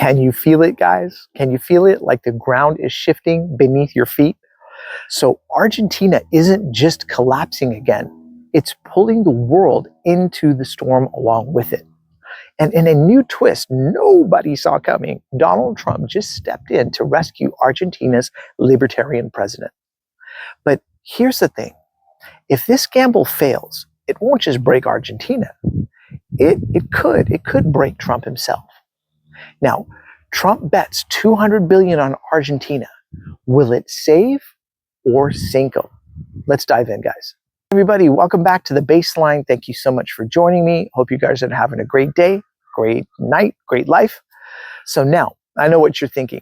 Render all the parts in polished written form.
Can you feel it, guys? Can you feel it like the ground is shifting beneath your feet? So Argentina isn't just collapsing again. It's pulling the world into the storm along with it. And in a new twist nobody saw coming, Donald Trump just stepped in to rescue Argentina's libertarian president. But here's the thing. If this gamble fails, it won't just break Argentina. It could break Trump himself. Now, Trump bets $200 billion on Argentina. Will it save or sink them? Let's dive in, guys. Everybody, welcome back to The Baseline. Thank you so much for joining me. Hope you guys are having a great day, great night, great life. So now, I know what you're thinking.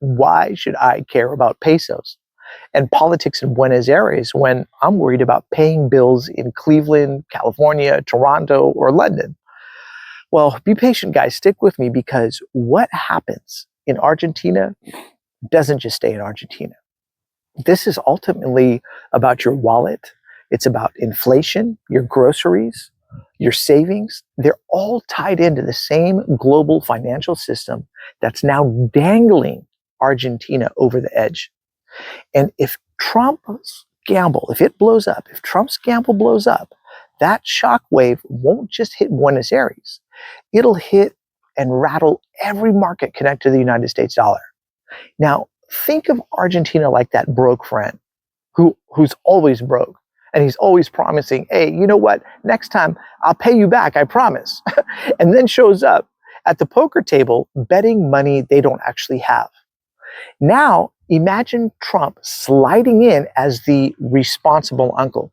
Why should I care about pesos and politics in Buenos Aires when I'm worried about paying bills in Cleveland, California, Toronto, or London? Well, be patient, guys. Stick with me, because what happens in Argentina doesn't just stay in Argentina. This is ultimately about your wallet. It's about inflation, your groceries, your savings. They're all tied into the same global financial system that's now dangling Argentina over the edge. And if Trump's gamble, if Trump's gamble blows up, that shockwave won't just hit Buenos Aires. It'll hit and rattle every market connected to the United States dollar. Now, think of Argentina like that broke friend who's always broke. And he's always promising, hey, you know what? Next time I'll pay you back, I promise. And then shows up at the poker table betting money they don't actually have. Now, imagine Trump sliding in as the responsible uncle,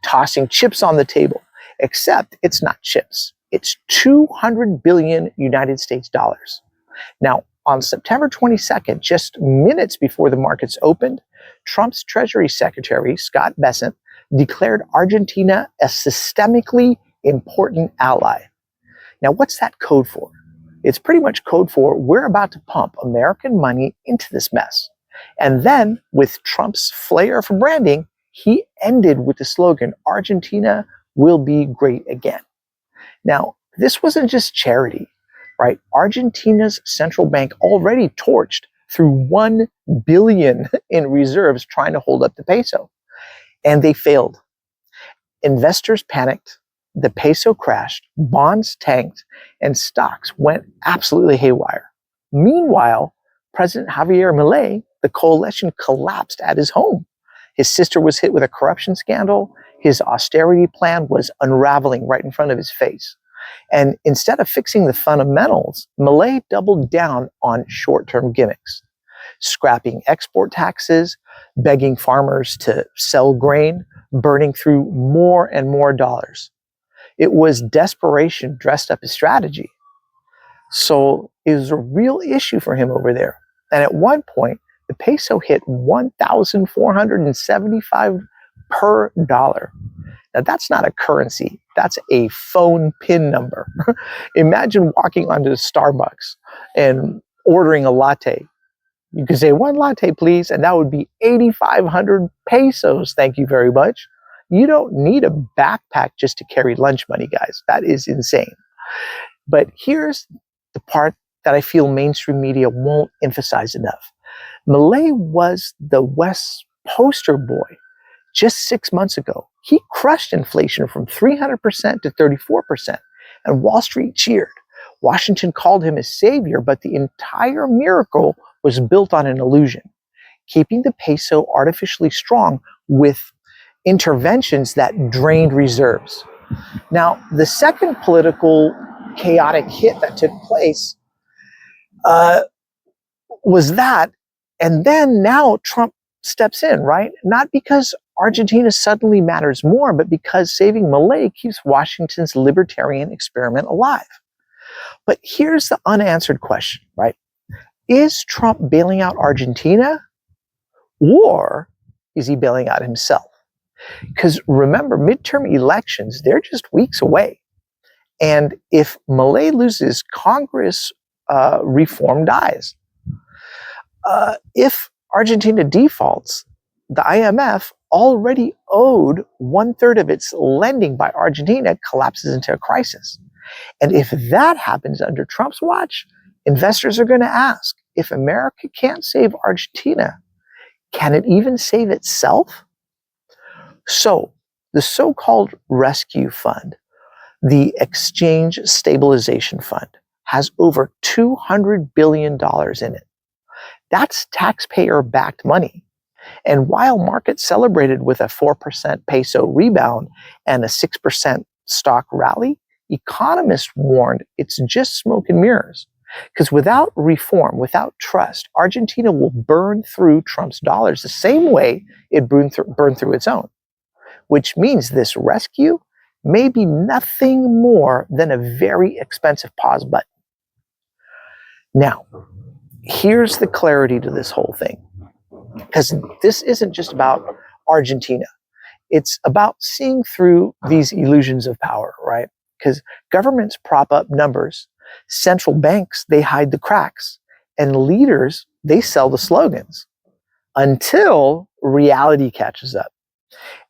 tossing chips on the table, except it's not chips. It's 200 billion United States dollars. Now, on September 22nd, just minutes before the markets opened, Trump's Treasury Secretary Scott Bessant declared Argentina a systemically important ally. Now, what's that code for? It's pretty much code for we're about to pump American money into this mess. And then, with Trump's flair for branding, he ended with the slogan, Argentina will be great again. Now, this wasn't just charity, right? Argentina's central bank already torched through 1 billion in reserves trying to hold up the peso. And they failed. Investors panicked, the peso crashed, bonds tanked, and stocks went absolutely haywire. Meanwhile, President Javier Milei, the coalition collapsed at his home. His sister was hit with a corruption scandal. His austerity plan was unraveling right in front of his face. And instead of fixing the fundamentals, Milei doubled down on short-term gimmicks, scrapping export taxes, begging farmers to sell grain, burning through more and more dollars. It was desperation dressed up as strategy. So it was a real issue for him over there. And at one point, the peso hit 1,475 per dollar. Now, that's not a currency. That's a phone PIN number. Imagine walking onto Starbucks and ordering a latte. You could say, 1 latte, please, and that would be 8,500 pesos. Thank you very much. You don't need a backpack just to carry lunch money, guys. That is insane. But here's the part that I feel mainstream media won't emphasize enough. Milei was the West's poster boy just 6 months ago. He crushed inflation from 300% to 34%, and Wall Street cheered. Washington called him a savior, but the entire miracle was built on an illusion, keeping the peso artificially strong with interventions that drained reserves. Now, the second political chaotic hit that took place was that, and then now Trump steps in, right? Not because Argentina suddenly matters more, but because saving Milei keeps Washington's libertarian experiment alive. But here's the unanswered question, right? Is Trump bailing out Argentina, or is he bailing out himself? Because remember, midterm elections, they're just weeks away. And if Milei loses, Congress reform dies. If Argentina defaults, the IMF already owed 1/3 of its lending by Argentina collapses into a crisis. And if that happens under Trump's watch, Investors are going to ask, if America can't save Argentina, can it even save itself? So the so-called rescue fund, the Exchange Stabilization Fund, has over $200 billion in it. That's taxpayer-backed money. And while markets celebrated with a 4% peso rebound and a 6% stock rally, economists warned it's just smoke and mirrors. Because without reform, without trust, Argentina will burn through Trump's dollars the same way it burned through its own. Which means this rescue may be nothing more than a very expensive pause button. Now, here's the clarity to this whole thing. Because this isn't just about Argentina. It's about seeing through these illusions of power, right? Because governments prop up numbers, central banks, they hide the cracks, and leaders, they sell the slogans until reality catches up.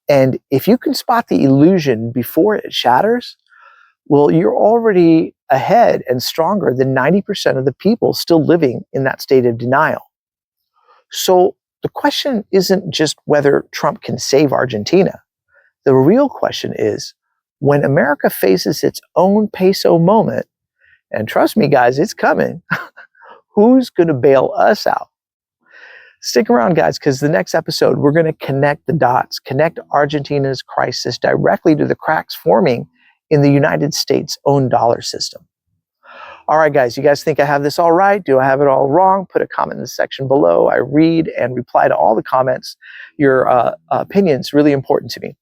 And if you can spot the illusion before it shatters, well, you're already ahead and stronger than 90% of the people still living in that state of denial. So the question isn't just whether Trump can save Argentina. The real question is, when America faces its own peso moment, and trust me, guys, it's coming, who's going to bail us out? Stick around, guys, because the next episode, we're going to connect the dots, connect Argentina's crisis directly to the cracks forming in the United States' own dollar system. All right, guys, you guys think I have this all right? Do I have it all wrong? Put a comment in the section below. I read and reply to all the comments. Your opinion's really important to me.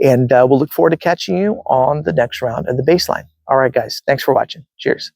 And we'll look forward to catching you on the next round of the baseline. All right, guys, thanks for watching. Cheers.